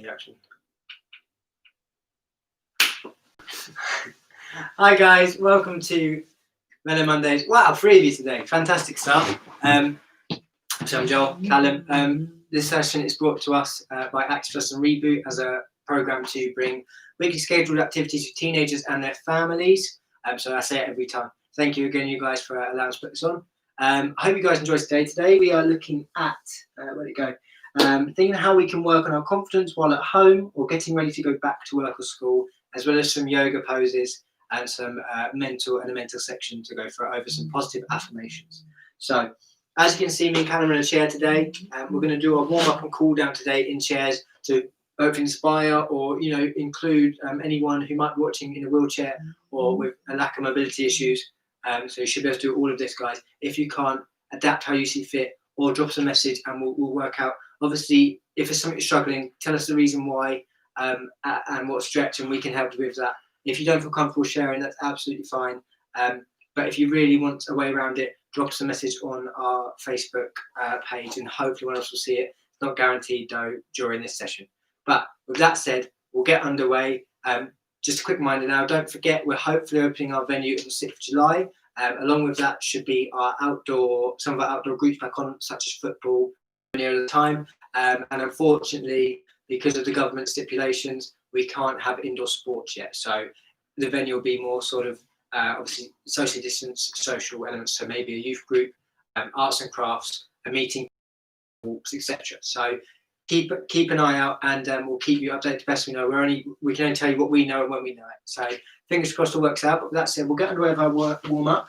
introduction. Hi guys, welcome to Mellow Mondays. Wow, 3 of you today. Fantastic stuff. So I'm Joel, Callum. This session is brought to us by Active Sussex and REBOOT as a program to bring weekly scheduled activities to teenagers and their families. So I say it every time. Thank you again, you guys, for allowing us to put this on. I hope you guys enjoy today. Today we are looking at, where'd it go? Thinking how we can work on our confidence while at home or getting ready to go back to work or school, as well as some yoga poses and some mental section to go for over some positive affirmations. So as you can see, me and Callum are in a chair today. We're going to do a warm-up and cool-down today in chairs to both inspire or, include anyone who might be watching in a wheelchair or with a lack of mobility issues. So you should be able to do all of this, guys. If you can't, adapt how you see fit or drop us a message and we'll work out. Obviously, if there's something you're struggling, tell us the reason why and what stretch, and we can help you with that. If you don't feel comfortable sharing, that's absolutely fine. But if you really want a way around it, drop us a message on our Facebook page and hopefully one else will see it. It's not guaranteed, though, during this session. But with that said, we'll get underway. Just a quick reminder now, don't forget, we're hopefully opening our venue on the 6th of July. Along with that should be some of our outdoor groups back on, such as football, near the time. And unfortunately, because of the government stipulations, we can't have indoor sports yet. So the venue will be more sort of obviously socially distanced social elements. So maybe a youth group, arts and crafts, a meeting, walks, etc. So keep an eye out, and we'll keep you updated the best we know. We can only tell you what we know and when we know it. So fingers crossed it works out. But with that said, we'll get underway with our warm up.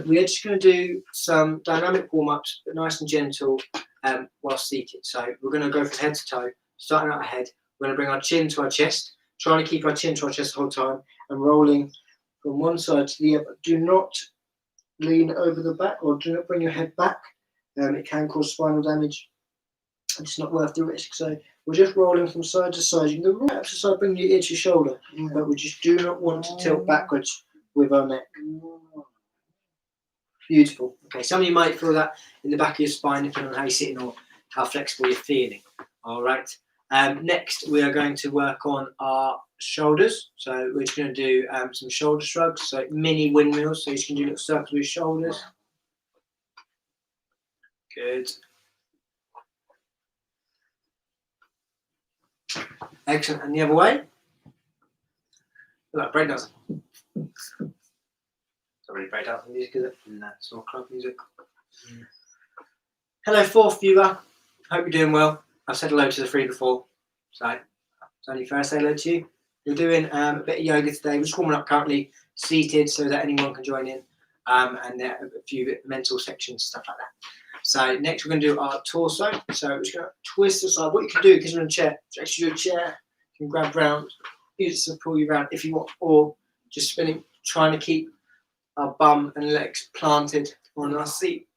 We're just going to do some dynamic warm ups, but nice and gentle while seated. So we're going to go from head to toe, starting out ahead. We're going to bring our chin to our chest, trying to keep our chin to our chest the whole time, and rolling from one side to the other. Do not lean over the back, or do not bring your head back. It can cause spinal damage. It's not worth the risk. So we're just rolling from side to side. You can go right up to side, bring your ear to your shoulder, but we just do not want to tilt backwards with our neck. Beautiful. Okay, some of you might feel that in the back of your spine, depending on how you're sitting or how flexible you're feeling. All right. Next, we are going to work on our shoulders. So we're just going to do some shoulder shrugs, so mini windmills. So you can do little circles with your shoulders. Good. Excellent. And the other way. Like breakdancing. It's not really breakdancing music, is it? No, it's all club music. Hello, fourth viewer. Hope you're doing well. I've said hello to the 3 before, so it's only fair to say hello to you. We're doing a bit of yoga today. We're just warming up currently, seated, so that anyone can join in, and there are a few mental sections, stuff like that. So next we're going to do our torso. So we're just going to twist aside. What you can do, because you're in a chair, actually do a chair. You can grab round, use it to pull you around if you want, or just spinning, trying to keep our bum and legs planted on our seat.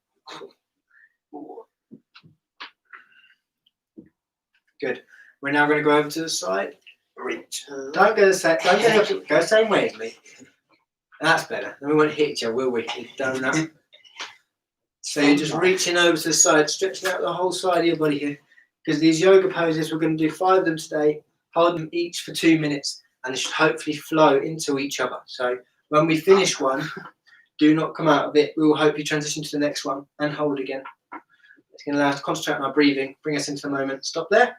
Good. We're now going to go over to the side. Reach. Don't go the same way as me. That's better. Then we won't hit each other, will we? Donut. So you're just reaching over to the side, stretching out the whole side of your body here. Because these yoga poses, we're going to do 5 of them today. Hold them each for 2 minutes, and they should hopefully flow into each other. So when we finish one, do not come out of it. We will hopefully transition to the next one and hold again. It's going to allow us to concentrate on our breathing, bring us into the moment. Stop there.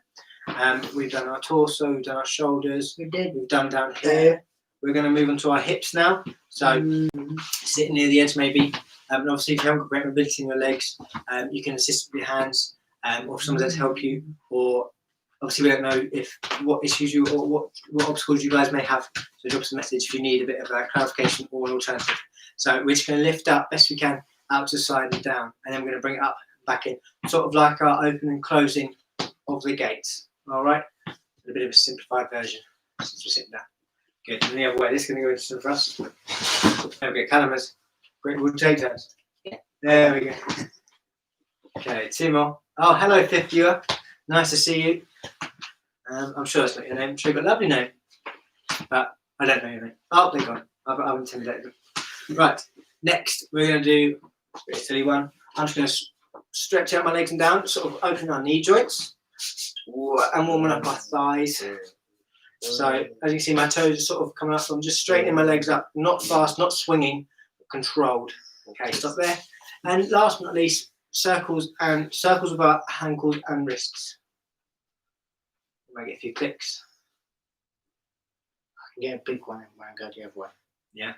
We've done our torso, we've done our shoulders, we've done down here. We're going to move on to our hips now. So sitting near the edge maybe. And obviously if you haven't got great mobility in your legs, you can assist with your hands, or if someone's there to help you, or obviously we don't know what issues you or what obstacles you guys may have. So drop us a message if you need a bit of clarification or an alternative. So we're just going to lift up best we can out to the side and down, and then we're going to bring it up back in, sort of like our open and closing of the gates. All right, a bit of a simplified version since we're sitting down. Good. And the other way, this is going to go into some thrust. There we go. Calamas. Great. We'll take turns. There we go. Okay, 2 more. Oh, hello, 5th viewer. Nice to see you. I'm sure that's not your name. True, but lovely name. But I don't know your name. Oh, they're gone. I've intimidated them. Right. Next, we're going to do a bit of silly one. I'm just going to stretch out my legs and down, sort of open our knee joints. and warming up our thighs. So as you can see, my toes are sort of coming up, so I'm just straightening my legs up, not fast, not swinging, but controlled. Okay, stop there. And last but not least, circles of our ankles and wrists. You might get a few clicks. I can get a big one when I go the other way. Yeah.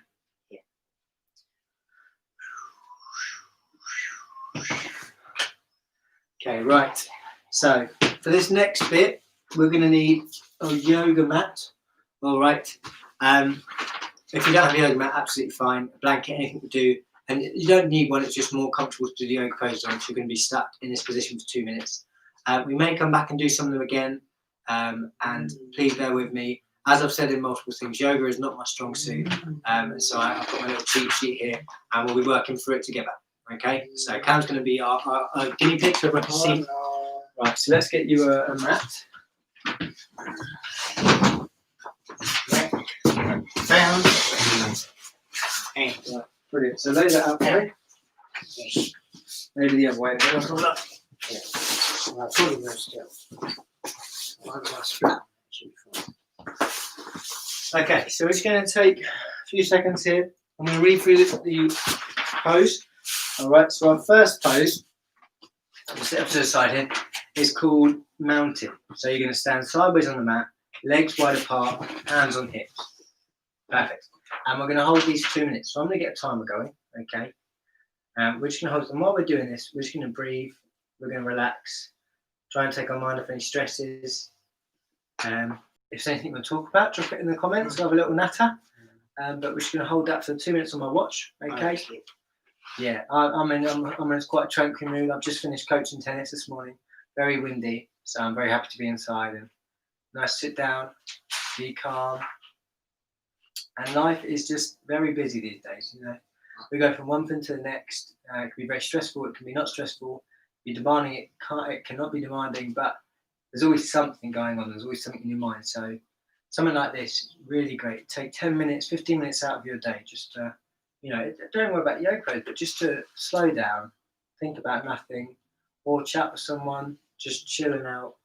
Okay, right. So for this next bit, we're going to need a yoga mat. All right. If you don't have a yoga mat, absolutely fine. A blanket, anything will do. And you don't need one. It's just more comfortable to do the yoga poses on. So you're going to be stuck in this position for 2 minutes. We may come back and do some of them again. And please bear with me. As I've said in multiple things, yoga is not my strong suit. And so I've got my little cheat sheet here, and we'll be working through it together. Okay, so Cam's going to be our guinea pig, so everyone can see. Right, so let's get you a mat. Found. Right, brilliant. So lay that out there. Maybe the other way. Okay, so we're just going to take a few seconds here. I'm going to read through the pose. All right, so our first pose, we'll sit up to the side here, is called mountain. So you're going to stand sideways on the mat, legs wide apart, hands on hips. Perfect. And we're going to hold these 2 minutes. So I'm going to get a timer going, okay? We're just going to hold, and while we're doing this, we're just going to breathe, we're going to relax, try and take our mind off any stresses. If there's anything you want to talk about, drop it in the comments. We'll have a little natter. But we're just going to hold that for 2 minutes on my watch, okay? Yeah, I'm in quite a tranquil mood. I've just finished coaching tennis this morning. Very windy, so I'm very happy to be inside and nice to sit down, be calm. And life is just very busy these days, you know. We go from one thing to the next. It can be very stressful, it can be not stressful. Be demanding, it cannot be demanding, but there's always something going on. There's always something in your mind. So something like this is really great. Take 10 minutes, 15 minutes out of your day. Just, don't worry about yoga pose, but just to slow down, think about nothing, or chat with someone, just chilling out,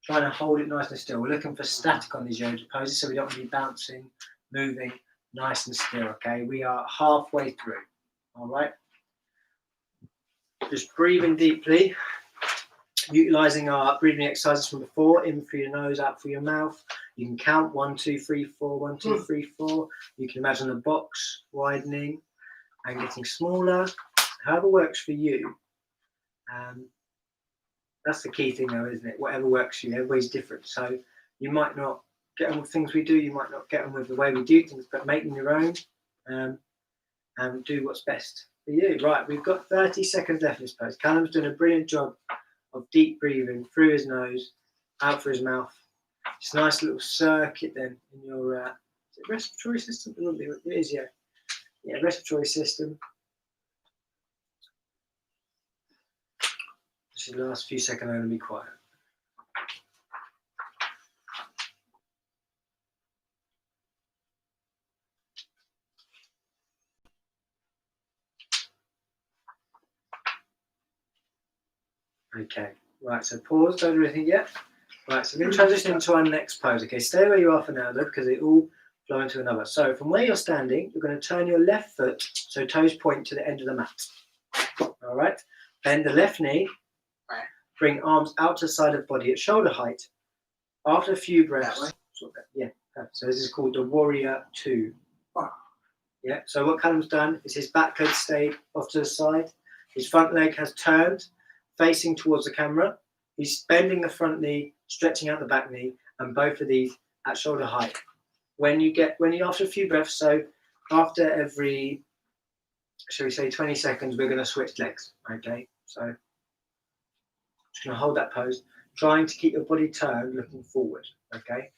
trying to hold it nice and still. We're looking for static on these yoga poses, so we don't want to be bouncing, moving, nice and still, okay? We are halfway through, all right? Just breathing deeply, utilising our breathing exercises from before, in through your nose, out through your mouth. You can count 1, 2, 3, 4, 1, 2, 3, 4. You can imagine the box widening and getting smaller, however works for you. That's the key thing though, isn't it? Whatever works for you, everybody's different. So you might not get on with things we do, you might not get on with the way we do things, but make them your own and do what's best for you. Right, we've got 30 seconds left in this pose. Callum's doing a brilliant job of deep breathing through his nose, out through his mouth. It's a nice little circuit then in your is it respiratory system? It is, yeah. Yeah, respiratory system. Just the last few seconds, I'm going to be quiet. Okay, right, so pause, don't do anything yet. Right, so we're going to transition into our next pose. Okay, stay where you are for now though, because they all flow into another. So from where you're standing, you're going to turn your left foot, so toes point to the end of the mat. All right, bend the left knee, bring arms out to the side of the body at shoulder height. After a few breaths, yeah, so this is called the Warrior 2. Yeah, so what Callum's done is his back leg stayed off to the side, his front leg has turned, facing towards the camera. He's bending the front knee, stretching out the back knee, and both of these at shoulder height. When you after a few breaths, so after every, shall we say 20 seconds, we're going to switch legs. Okay, so just going to hold that pose, trying to keep your body turned, looking forward. Okay,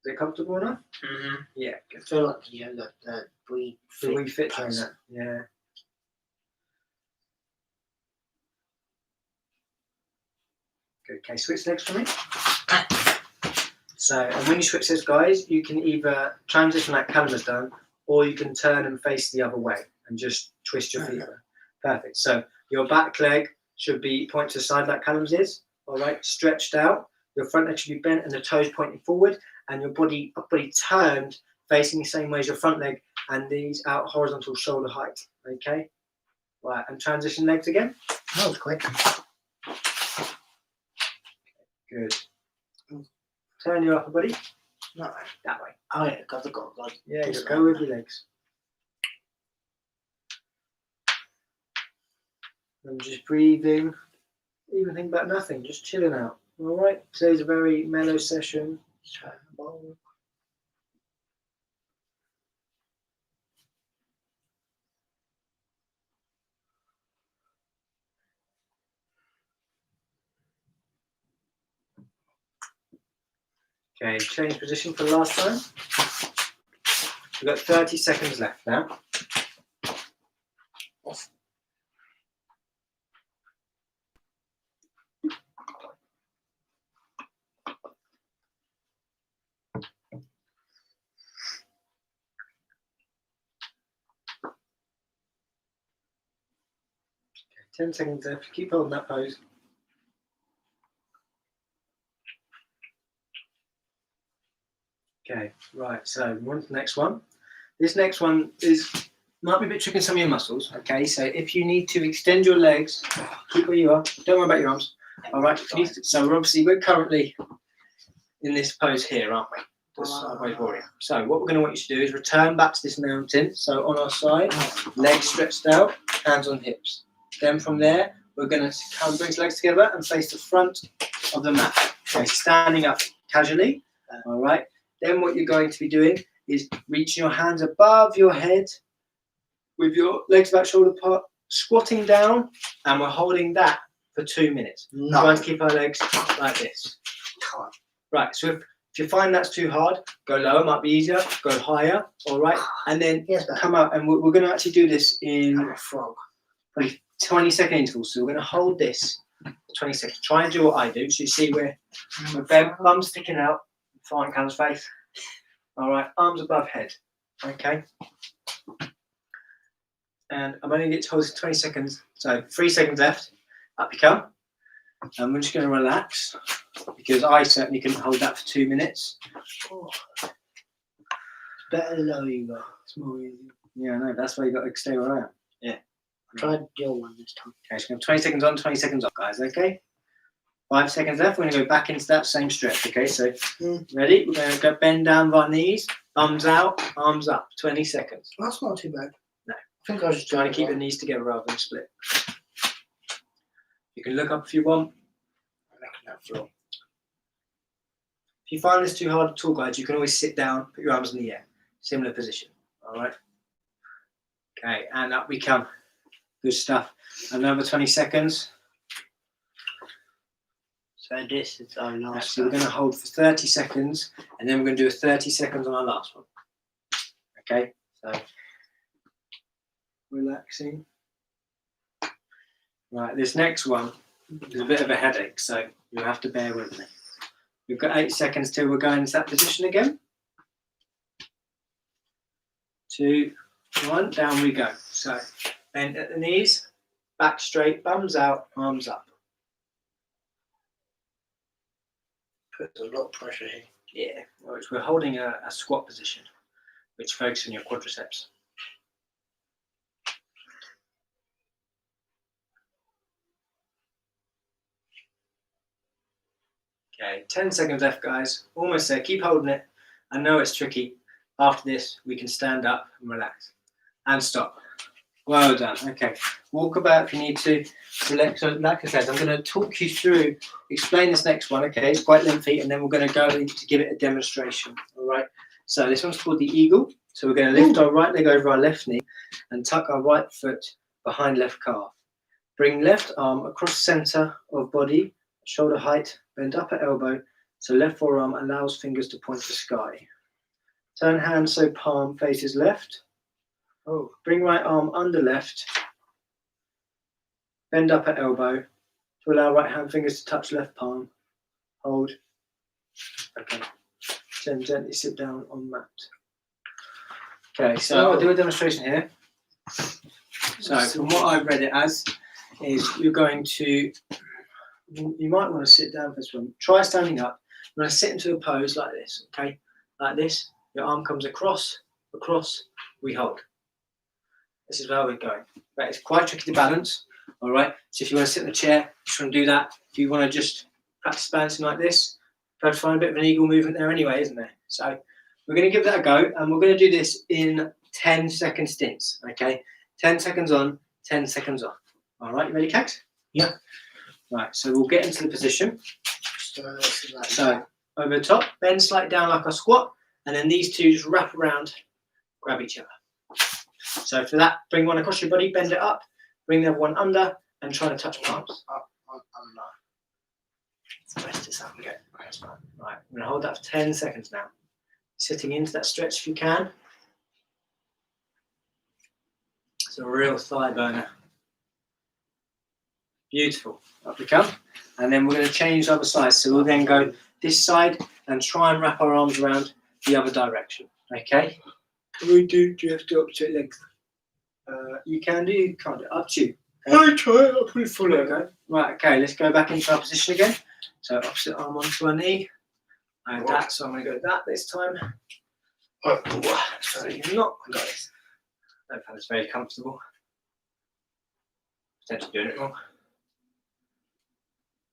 is it comfortable enough? Mm-hmm. Yeah, I feel like the we fit pose. That. Yeah. Okay, switch legs for me. So, and when you switch legs, guys, you can either transition like Callum has done, or you can turn and face the other way and just twist your feet. Perfect. So your back leg should be point to the side like Callum's is. All right, stretched out. Your front leg should be bent and the toes pointing forward, and your body turned facing the same way as your front leg, and these out horizontal shoulder height. Okay, right, and transition legs again. That was quick. Good. Turn your upper body No. that way. Oh yeah, got. Yeah, just go with your legs. And just breathing. Even think about nothing, just chilling out. All right. Today's a very mellow session. Okay, change position for the last time. We've got 30 seconds left now. Okay, 10 seconds left. Keep holding that pose. Okay, right, so we're on to the next one. This next one might be a bit tricky in some of your muscles, okay? So if you need to extend your legs, keep where you are. Don't worry about your arms. All right, so we're currently in this pose here, aren't we? This sideways warrior. So what we're going to want you to do is return back to this mountain. So on our side, legs stretched out, hands on hips. Then from there, we're going to come bring the legs together and face the front of the mat. Okay, standing up casually. All right. Then what you're going to be doing is reaching your hands above your head with your legs about shoulder apart, squatting down, and we're holding that for 2 minutes. No. Trying to keep our legs like this. Right, so if you find that's too hard, go lower, might be easier, go higher, all right? And then come out, and we're going to actually do this in I'm a frog. 20-second intervals. So we're going to hold this for 20 seconds. Try and do what I do. So you see where my bum's sticking out, fine Callum's face. All right, arms above head. Okay. And I'm only going to hold it 20 seconds. So 3 seconds left. Up you come. And we're just going to relax because I certainly couldn't hold that for 2 minutes. Oh. Better low you go. It's more easy. Yeah, no, that's why you got to stay where I am. Yeah. Try your one this time. Okay, so 20 seconds on, 20 seconds off, guys. Okay. 5 seconds left. We're going to go back into that same stretch. Okay, so ready? We're going to go bend down with our knees, thumbs out, arms up. 20 seconds. That's not too bad. No. I think I was just Trying to keep the knees together rather than split. You can look up if you want. I'm making that floor. If you find this too hard at all, guys, you can always sit down, put your arms in the air. Similar position. All right. Okay, and up we come. Good stuff. Another 20 seconds. So this is our last. So we're going to hold for 30 seconds, and then we're going to do a 30 seconds on our last one. Okay, so relaxing. Right, this next one is a bit of a headache, so you'll have to bear with me. We've got 8 seconds till we're going into that position again. 2, 1, down we go. So bend at the knees, back straight, bums out, arms up. Puts a lot of pressure here. Yeah, well, we're holding a squat position, which focuses on your quadriceps. Okay, 10 seconds left, guys. Almost there. Keep holding it. I know it's tricky. After this, we can stand up and relax. And stop. Well done. Okay. Walk about if you need to. Relax. So, like I said, I'm going to talk you through, explain this next one. Okay, it's quite lengthy, and then we're going to go in to give it a demonstration. All right. So this one's called the eagle. So we're going to lift our right leg over our left knee and tuck our right foot behind left calf. Bring left arm across center of body, shoulder height, bend upper elbow, so left forearm allows fingers to point to sky. Turn hand so palm faces left. Oh, bring right arm under left. Bend upper elbow to allow right hand fingers to touch left palm. Hold. Okay. Then gently sit down on mat. Okay, so I'll do a demonstration here. So from what I've read it as, is you're going to you might want to sit down for this one. Try standing up. You want to sit into a pose like this, okay? Like this. Your arm comes across, we hold. This is where we're going. But it's quite tricky to balance, all right? So if you want to sit in the chair, just want to do that. If you want to just practice balancing like this, try to find a bit of an eagle movement there anyway, isn't there? So we're going to give that a go, and we're going to do this in 10-second stints, okay? 10 seconds on, 10 seconds on. All right, you ready, Cax? Yeah. Right, so we'll get into the position. So over the top, bend slightly down like a squat, and then these two just wrap around, grab each other. So for that, bring one across your body, bend it up, bring the other one under, and try to touch palms. Up, under. It's the best it's up. Okay, that's fine. Right, I'm going to hold that for 10 seconds now. Sitting into that stretch if you can. It's a real thigh burner. Beautiful. Up we come. And then we're going to change the other side. So we'll then go this side and try and wrap our arms around the other direction. Okay? Do you have to opposite legs? You can do, you can't do. Up to you. Okay? I try it. I'll put it full okay. Right, okay, let's go back into our position again. So opposite arm onto our knee. Like that. So I'm going to go that this time. So you're not got this. I don't find it's very comfortable. Potentially doing it wrong.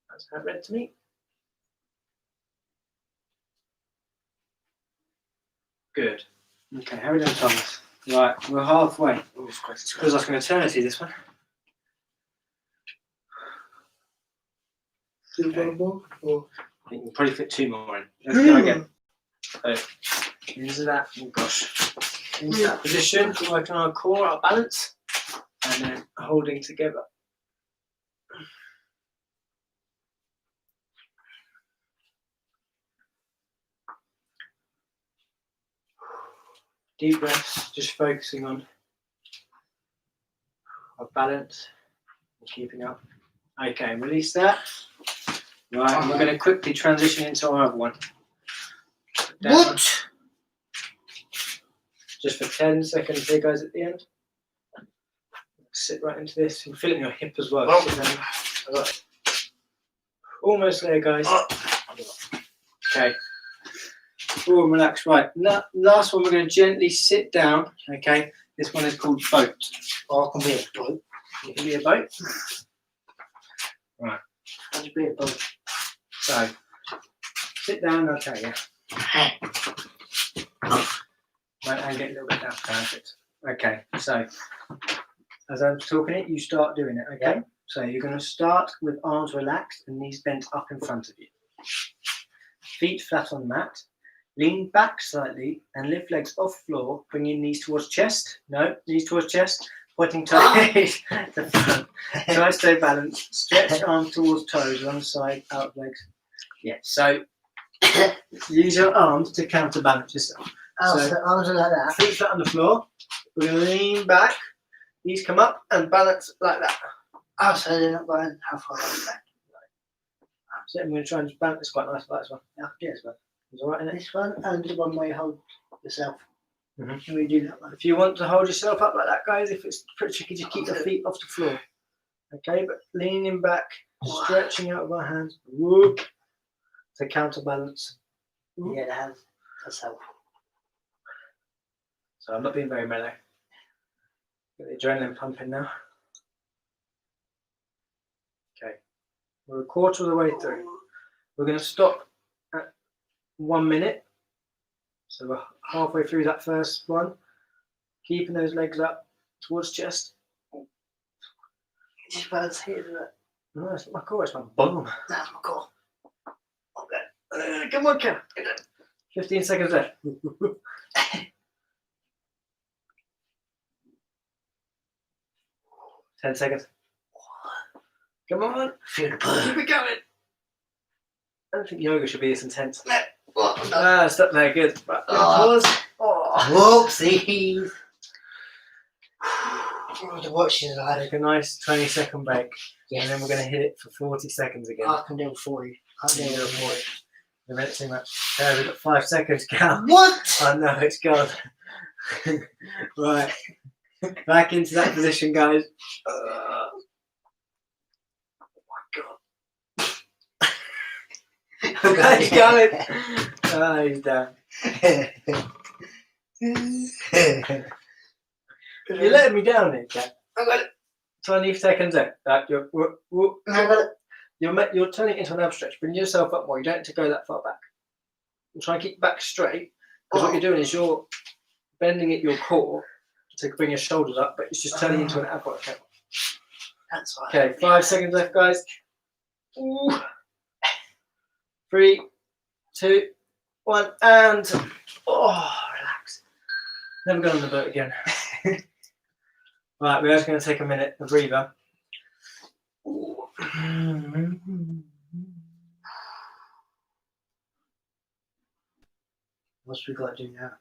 That's how it read to me. Good. Okay, how are we doing, Thomas? Right, we're halfway. Oh, it feels like an eternity, this one. Okay. More, or I think we'll probably fit 2 more in. Let's go again. So, into that, oh gosh. Into that position, working on our core, our balance, and then holding together. Deep breaths, just focusing on our balance and keeping up. Okay, release that. Right, and we're going to quickly transition into our other one. Down. What? Just for 10 seconds here, guys, at the end. Sit right into this. You can feel it in your hip as well. Oh. Almost there, guys. Oh. Okay. Full and relax. Right. Last one, we're going to gently sit down. Okay. This one is called boat. Oh, I can be a boat. You can be a boat. Right. How do you be a boat? So, sit down, I'll tell you. Right, and get a little bit down. Perfect. Okay, so, as I'm talking it, you start doing it, okay? Yeah. So, you're going to start with arms relaxed and knees bent up in front of you. Feet flat on the mat. Lean back slightly and lift legs off floor, bringing knees towards chest. No, knees towards chest. Pointing toes to front. Try to stay balanced. Stretch arms towards toes, one side, out legs. Yeah, so use your arms to counterbalance yourself. Oh, so arms are like that. Feet flat on the floor. We're going to lean back. Knees come up and balance like that. Oh, so they're not going how far back? So I'm going to try and balance this quite nice like this one. Yeah, yes, but Is all right in it? this one and the one where you hold yourself. Mm-hmm. Can we do that one? If you want to hold yourself up like that, guys, if it's pretty tricky, just keep the feet off the floor. Okay, but leaning back, stretching out of our hands, whoop, to counterbalance. Yeah, the hands. That's helpful. So I'm not being very mellow. Get the adrenaline pumping now. Okay, we're a quarter of the way through. We're going to stop at 1 minute. So we're halfway through that first one. Keeping those legs up towards chest. It's about here, isn't it? No, it's not my core, it's my bum. That's my core. Okay. Come on, Cam. 15 seconds left. 10 seconds. Come on. Feel the pull. Keep it going. I don't think yoga should be this intense. No. Stop there, good. Right, Oh. pause. Oh. Whoopsies. The watch is like Take a nice 20-second break. Yes. And then we're going to hit it for 40 seconds again. I can do 40. I can do 40. We've had it too much. We've got 5 seconds, Cal. What? I know, it's gone. Right. Back into that position, guys. Oh my God. He's going. Oh, he's down. You're letting me down here, Cat. I got it. 20 seconds in. I got it. You're turning it into an ab stretch. Bring yourself up more. You don't have to go that far back. And try and keep back straight. Because what you're doing is you're bending at your core to bring your shoulders up, but it's just turning into an ab workout. That's right. Okay, 5 seconds left, guys. Ooh. 3, 2, 1, and relax. Never go on the boat again. Right, we're just going to take a minute, a breather. What's we got to do now?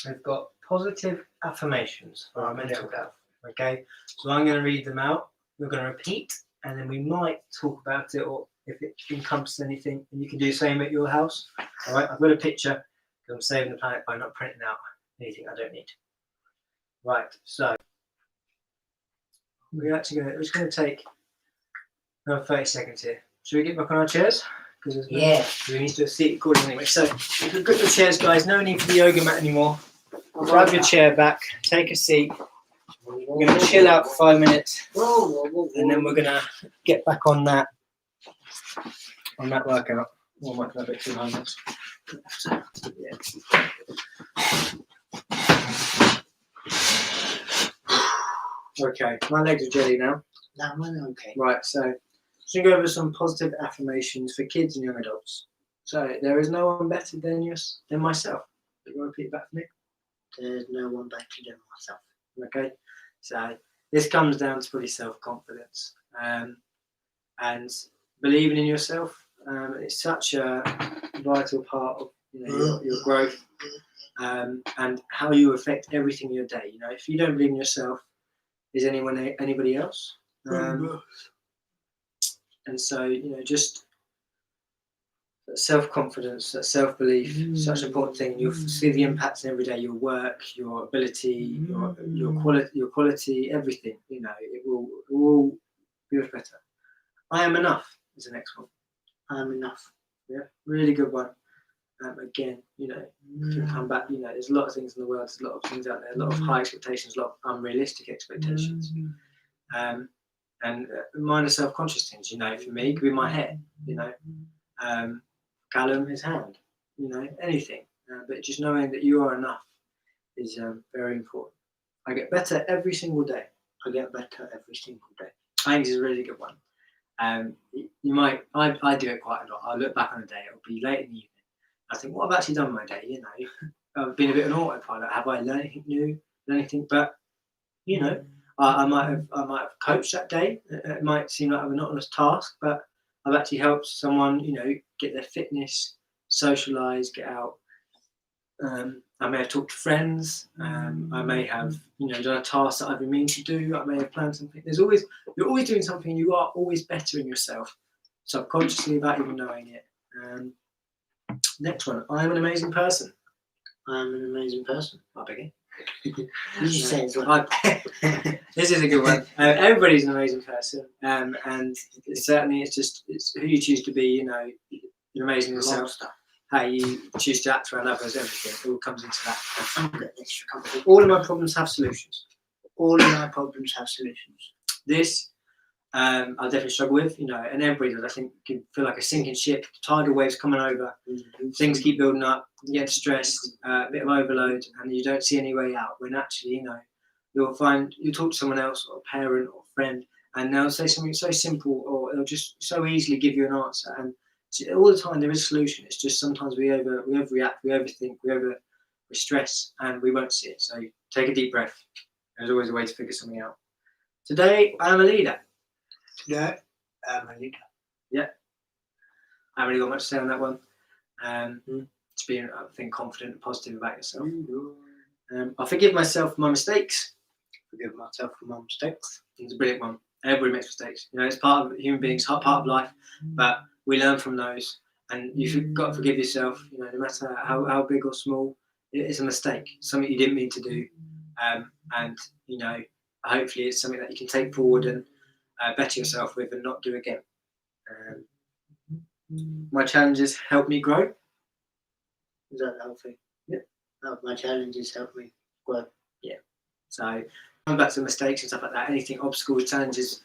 We've got positive affirmations for our mental health. Okay, so I'm going to read them out. We're going to repeat, and then we might talk about it, or if it encompasses anything, and you can do the same at your house. All right, I've got a picture because I'm saving the planet by not printing out anything I don't need. Right, so we're just going to take another 30 seconds here. Should we get back on our chairs? Because we need to seat accordingly anyway. So if you've got your chairs, guys, no need for the yoga mat anymore. Grab your chair back, take a seat. We're going to chill out for 5 minutes, and then we're going to get back on that workout. Oh, I might be a bit too high this. Yeah. Okay, my legs are jelly now. That one, okay. Right, so just going to go over some positive affirmations for kids and young adults. So there is no one better than myself. You want to repeat that for me? There's no one better than myself. Okay, so this comes down to probably self-confidence and believing in yourself. It's such a vital part of your growth and how you affect everything in your day. You know, if you don't believe in yourself, is anybody else? And so just self-confidence, that self-belief, such an important thing. You'll see the impacts in every day, your work, your ability, your quality, everything. You know, it will be much better. I am enough is the next one. I am enough. Yeah, really good one. Again, if you come back, there's a lot of things in the world, there's a lot of things out there, a lot of high expectations, a lot of unrealistic expectations. And minor self-conscious things, for me, it could be my hair, Callum, his hand, anything. But just knowing that you are enough is very important. I get better every single day. I get better every single day. I think this is a really good one. I do it quite a lot. I'll look back on a day, it'll be late in the evening. I think, what have I actually done my day? I've been a bit of an autopilot. Have I learned anything new? But, I might have coached that day. It might seem like a monotonous task, but I've actually helped someone, get their fitness, socialise, get out. I may have talked to friends. I may have, done a task that I've been meaning to do. I may have planned something. You're always doing something. You are always bettering yourself, subconsciously, without even knowing it. Next one. I am an amazing person. I am an amazing person. I begin. You say as well. This is a good one. Everybody's an amazing person, and certainly it's who you choose to be. You're amazing yourself. How you choose to act around others, everything. It all comes into that. All of my problems have solutions. All of my problems have solutions. This I definitely struggle with, and everybody does. I think you can feel like a sinking ship, tidal waves coming over, things keep building up, you get stressed, a bit of overload, and you don't see any way out. When actually, you'll talk to someone else, or a parent or a friend, and they'll say something so simple, or they'll just so easily give you an answer. And all the time there is a solution. It's just sometimes we overreact, we overthink, we stress, and we won't see it. So take a deep breath. There's always a way to figure something out. Today, I'm a leader. Yeah, I'm a leader. Yeah, I haven't really got much to say on that one. To be, I think, confident and positive about yourself. I forgive myself for my mistakes. Forgive myself for my mistakes. It's a brilliant one. Everybody makes mistakes. It's part of human beings, part of life. But we learn from those, and you've got to forgive yourself. No matter how big or small, it's a mistake, something you didn't mean to do, and hopefully it's something that you can take forward and better yourself with and not do again. My challenges help me grow. Is that healthy? Yeah. Oh, my challenges help me grow. So coming back to mistakes and stuff like that, anything, obstacles, challenges,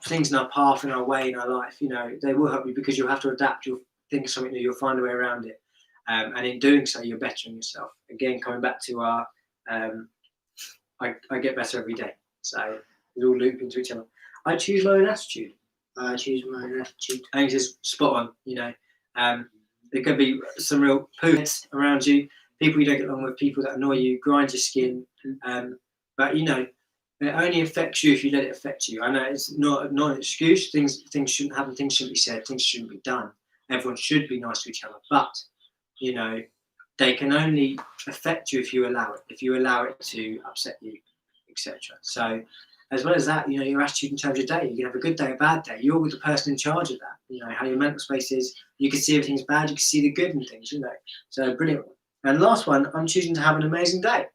things in our path, in our way, in our life, they will help you because you'll have to adapt. You'll think of something new. You'll find a way around it. And in doing so, you're bettering yourself. Again, coming back to our, I get better every day. So we all loop into each other. I choose my own attitude. I choose my own attitude. I think it's spot on. There could be some real poops around you, people you don't get along with, people that annoy you, grind your skin. But it only affects you if you let it affect you. I know it's not an excuse. Things shouldn't happen. Things shouldn't be said. Things shouldn't be done. Everyone should be nice to each other. But they can only affect you if you allow it. If you allow it to upset you, etc. So, as well as that, your attitude in terms of your day. You can have a good day, a bad day. You're the person in charge of that. How your mental space is. You can see everything's bad. You can see the good in things. So brilliant. And last one, I'm choosing to have an amazing day.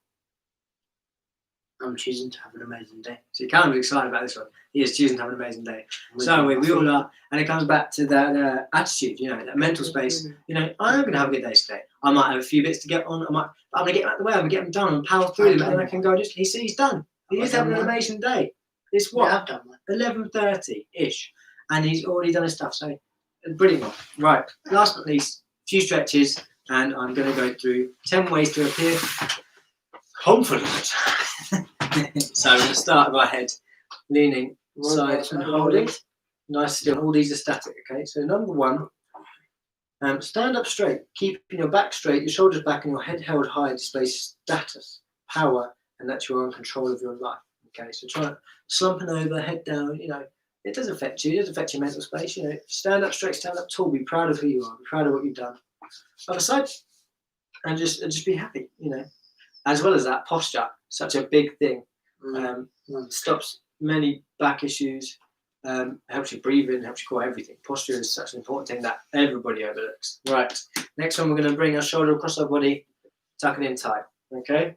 I'm choosing to have an amazing day. So you're kind of excited about this one. He is choosing to have an amazing day. So we all are. And it comes back to that attitude, that mental space. I'm going to have a good day today. I might have a few bits to get on. I'm going to get them out of the way. I'm going to get them done. I'm going to power through them. And then I can go he's done. He's having an amazing day. It's what? Yeah, I've done that. 11:30-ish. And he's already done his stuff. So brilliant one. Right. Last but not least, a few stretches. And I'm going to go through 10 ways to appear confident. So I'm going to start with my head leaning side and holding. Nice still. All these are static, okay? So number one, stand up straight, keeping your back straight, your shoulders back, and your head held high displays status, power, and that you're in control of your life. Okay, so try slumping over, head down, it does affect you, it does affect your mental space, stand up straight, stand up tall, be proud of who you are, be proud of what you've done. Other side, and just be happy, As well as that, posture, such a big thing. Stops many back issues, helps you breathe in, helps you core everything. Posture is such an important thing that everybody overlooks. Right, next one, we're going to bring our shoulder across our body, tuck it in tight, okay?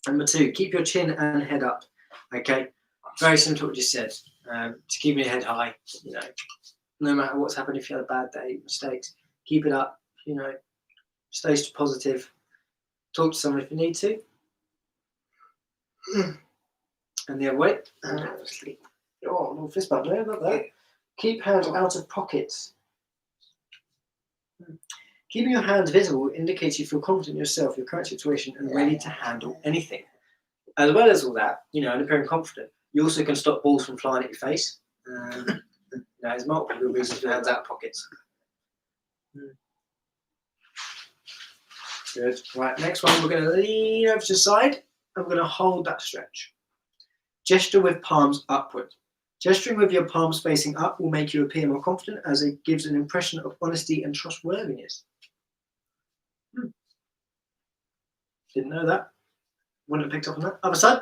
Number two, keep your chin and head up, okay? Very similar to what you said, to keep your head high, no matter what's happened, if you had a bad day, mistakes, keep it up, stay positive, talk to someone if you need to. And the other way, sleep. Oh, a little fist bump there, not that. Keep hands out of pockets. Keeping your hands visible indicates you feel confident in yourself, your current situation, and ready to handle anything. As well as all that, and appearing confident, you also can stop balls from flying at your face. There's multiple reasons for hands out of pockets. Good. Right, next one, we're going to lean over to the side. I'm going to hold that stretch. Gesture with palms upward. Gesturing with your palms facing up will make you appear more confident as it gives an impression of honesty and trustworthiness. Didn't know that. Wouldn't have picked up on that. Other side.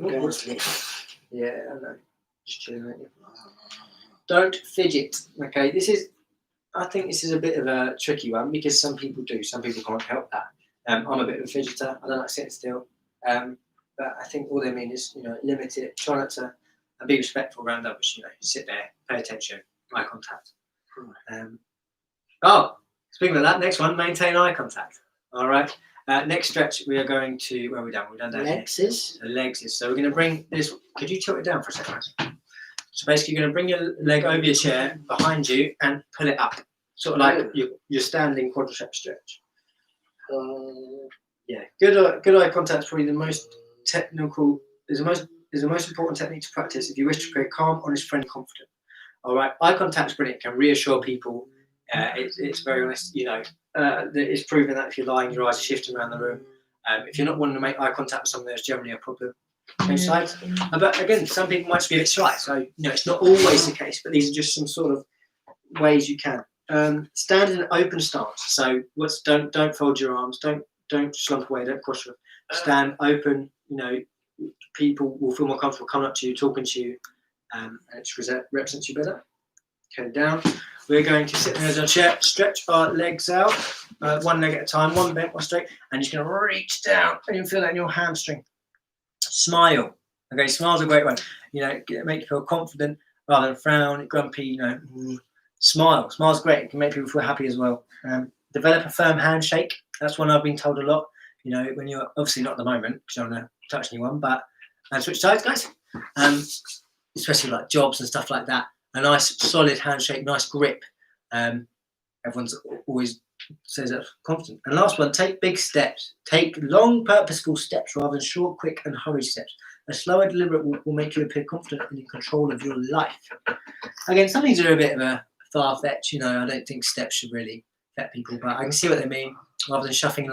Okay. Yeah, I know. Just chilling. Don't fidget. Okay, I think this is a bit of a tricky one because some people do. Some people can't help that. I'm a bit of a fidgeter. I don't like sitting still. But I think all they mean is, limit it. Try not to and be respectful around others. Sit there, pay attention, eye contact. Speaking of that, next one, maintain eye contact. All right. Next stretch, we are going to, where are we done? We're done down here. The legs is. So we're going to bring this, could you tilt it down for a second? So basically, you're going to bring your leg over your chair behind you and pull it up. Sort of like your standing quadricep stretch. Yeah, good eye contact is probably the most technical, is the most important technique to practice if you wish to create calm, honest, friendly, confident. All right, eye contact is brilliant. It can reassure people. It's very honest. It's proven that if you're lying, your eyes are shifting around the room. If you're not wanting to make eye contact with someone, there's generally a problem. Inside, but again, some people might be a bit shy. So it's not always the case. But these are just some sort of ways you can stand in an open stance. So don't fold your arms. Don't slump away. Don't cross your. Stand open. People will feel more comfortable coming up to you, talking to you, and it represents you better. Okay, down. We're going to sit there as a chair, stretch our legs out, one leg at a time, one bent, one straight, and you're just going to reach down, and you feel that in your hamstring. Smile. Okay, smile's a great one. Make you feel confident. rather than frown, grumpy, smile. Smile's great. It can make people feel happy as well. Develop a firm handshake. That's one I've been told a lot. When you're obviously not at the moment because you don't want to touch anyone, but switch sides, guys. Especially like jobs and stuff like that. A nice solid handshake, nice grip. Everyone's always says that confident. And last one, take big steps. Take long, purposeful steps rather than short, quick, and hurried steps. A slow and deliberate walk will make you appear confident and in control of your life. Again, some things are a bit of a far-fetched. I don't think steps should really affect people, but I can see what they mean. Rather than shuffling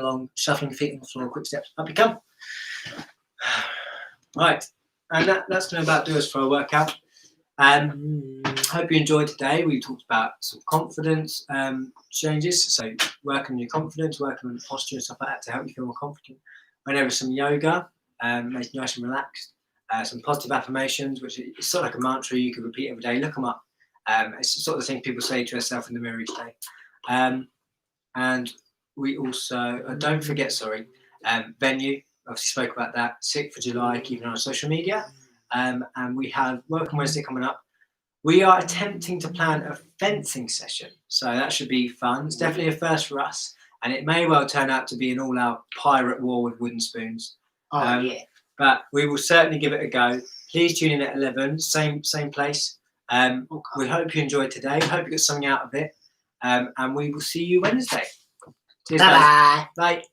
feet on the floor, quick steps, up you come. Right, and that's going to about do us for our workout. Hope you enjoyed today. We talked about some confidence changes, so working on your confidence, working on the posture and stuff like that to help you feel more confident. Went over some yoga, made you nice and relaxed. Some positive affirmations, which is sort of like a mantra you can repeat every day. Look them up. It's the sort of thing people say to themselves in the mirror each day. And we also, don't forget, venue. Obviously spoke about that. 6th of July, keeping on social media. And we have Welcome Wednesday coming up. We are attempting to plan a fencing session, so that should be fun. It's definitely a first for us, and it may well turn out to be an all-out pirate war with wooden spoons. Yeah. But we will certainly give it a go. Please tune in at 11, same place. We hope you enjoyed today. Hope you got something out of it, and we will see you Wednesday. Cheers, guys. Bye. Bye.